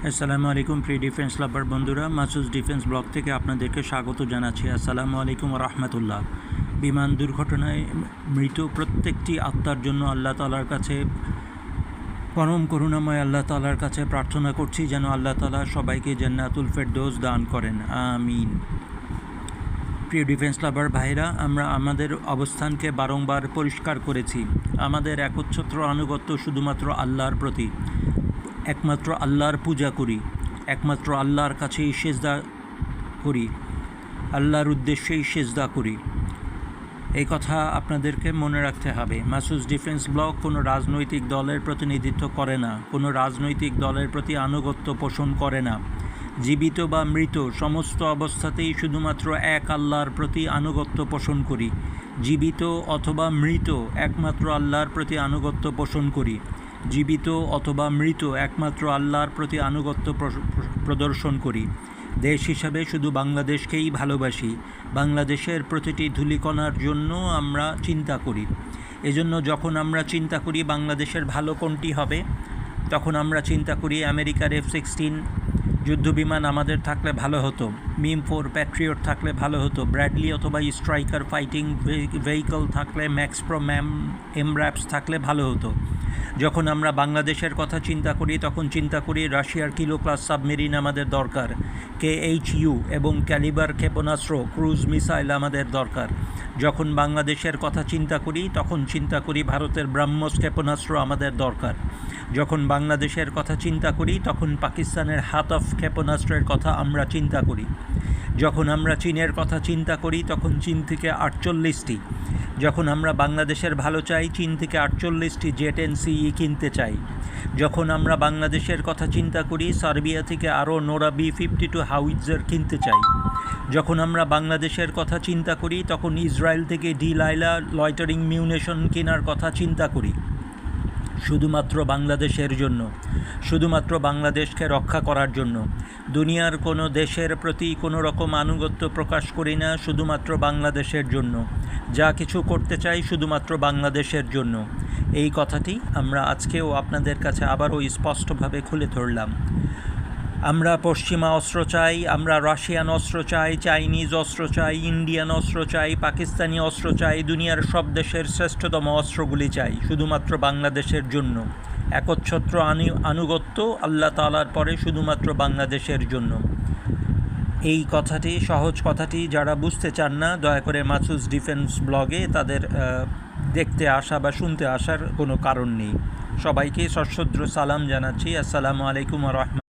আসসালামু আলাইকুম pre defence লাভার বন্ধুরা, মাসুদ ডিফেন্স ব্লগ থেকে আপনাদেরকে স্বাগত জানাচ্ছি। আসসালামু আলাইকুম রহমতুল্লাহ। বিমান দুর্ঘটনায় মৃত প্রত্যেকটি আত্মার জন্য আল্লাহ তাআলার কাছে, পরম করুণাময় আল্লাহ তাআলার কাছে প্রার্থনা করছি যেন আল্লাহ তাআলা সবাইকে জান্নাতুল ফেরদৌস দান করেন, আমিন। প্রিয় ডিফেন্স লাভার ভাইরা, আমরা আমাদের অবস্থানকে বারংবার পরিষ্কার করেছি। আমাদের একচ্ছত্র আনুগত্য শুধুমাত্র আল্লাহর প্রতি, একমাত্র আল্লাহর পূজা করি, একমাত্র আল্লাহর কাছেই সেজদা করি, আল্লাহর উদ্দেশ্যেই সেজদা করি। এই কথা আপনাদেরকে মনে রাখতে হবে। মাসুদ ডিফেন্স ব্লগ কোনো রাজনৈতিক দলের প্রতিনিধিত্ব করে না, কোনো রাজনৈতিক দলের প্রতি আনুগত্য পোষণ করে না। জীবিত বা মৃত সমস্ত অবস্থাতেই শুধুমাত্র এক আল্লাহর প্রতি আনুগত্য পোষণ করি। জীবিত অথবা মৃত একমাত্র আল্লাহর প্রতি আনুগত্য পোষণ করি। জীবিত অথবা মৃত একমাত্র আল্লাহর প্রতি আনুগত্য প্রদর্শন করি। দেশ হিসাবে শুধু বাংলাদেশকেই ভালোবাসি। বাংলাদেশের প্রতিটি ধূলিকণার জন্য আমরা চিন্তা করি। এজন্য যখন আমরা চিন্তা করি বাংলাদেশের ভালো কোনটি হবে, তখন আমরা চিন্তা করি আমেরিকার F-16 যুদ্ধবিমান আমাদের থাকলে ভালো হতো, মিম 4 প্যাট্রিয়ট থাকলে ভালো হতো, ব্র্যাডলি অথবা স্ট্রাইকার ফাইটিং ভেহিকল থাকলে ম্যাক্স প্রো এমরাপস থাকলে ভালো হতো। যখন আমরা বাংলাদেশের কথা চিন্তা করি তখন চিন্তা করি রাশিয়ার কিলো ক্লাস সাবমেরিন আমাদের দরকার, KHU এবং ক্যালিবার ক্ষেপণাস্ত্র ক্রুজ মিসাইল আমাদের দরকার। যখন বাংলাদেশের কথা চিন্তা করি তখন চিন্তা করি ভারতের ব্রাহ্মস ক্ষেপণাস্ত্র আমাদের দরকার। যখন বাংলাদেশের কথা চিন্তা করি তখন পাকিস্তানের হাতফ ক্ষেপণাস্ত্রের কথা আমরা চিন্তা করি। যখন আমরা চীনের কথা চিন্তা করি তখন চীন থেকে 48টি, যখন আমরা বাংলাদেশের ভালো চাই চীন থেকে 48টি জেট-NCE কিনতে চাই। যখন আমরা বাংলাদেশের কথা চিন্তা করি সার্বিয়া থেকে আরও নোরা B-52 হাউইটজার কিনতে চাই। যখন আমরা বাংলাদেশের কথা চিন্তা করি তখন ইসরায়েল থেকে ডিলাইলা লয়টারিং মিউনিশন কেনার কথা চিন্তা করি। শুধুমাত্র বাংলাদেশের জন্য, শুধুমাত্র বাংলাদেশকে রক্ষা করার জন্য। দুনিয়ার কোনো দেশের প্রতি কোনো রকম আনুগত্য প্রকাশ করি না, শুধুমাত্র বাংলাদেশের জন্য। যা কিছু করতে চাই শুধুমাত্র বাংলাদেশের জন্য। এই কথাটি আমরা আজকেও আপনাদের কাছে আবারও স্পষ্টভাবে খুলে ধরলাম। আমরা পশ্চিমা অস্ত্র চাই, আমরা রাশিয়ান অস্ত্র চাই, চাইনিজ অস্ত্র চাই, ইন্ডিয়ান অস্ত্র চাই, পাকিস্তানি অস্ত্র চাই, দুনিয়ার সব দেশের শ্রেষ্ঠতম অস্ত্রগুলি চাই, শুধুমাত্র বাংলাদেশের জন্য। একচ্ছত্র আনুগত্য আল্লাহ তাআলার পরে শুধুমাত্র বাংলাদেশের জন্য। এই কথাটি, সহজ কথাটি যারা বুঝতে চান না, দয়া করে মাসুদ ডিফেন্স ব্লগে তাদের দেখতে আসা বা শুনতে আসার কোনো কারণ নেই। সবাইকে সশ্রদ্ধ সালাম জানাচ্ছি। আসসালামু আলাইকুম ওয়া রাহমাতুল্লাহ।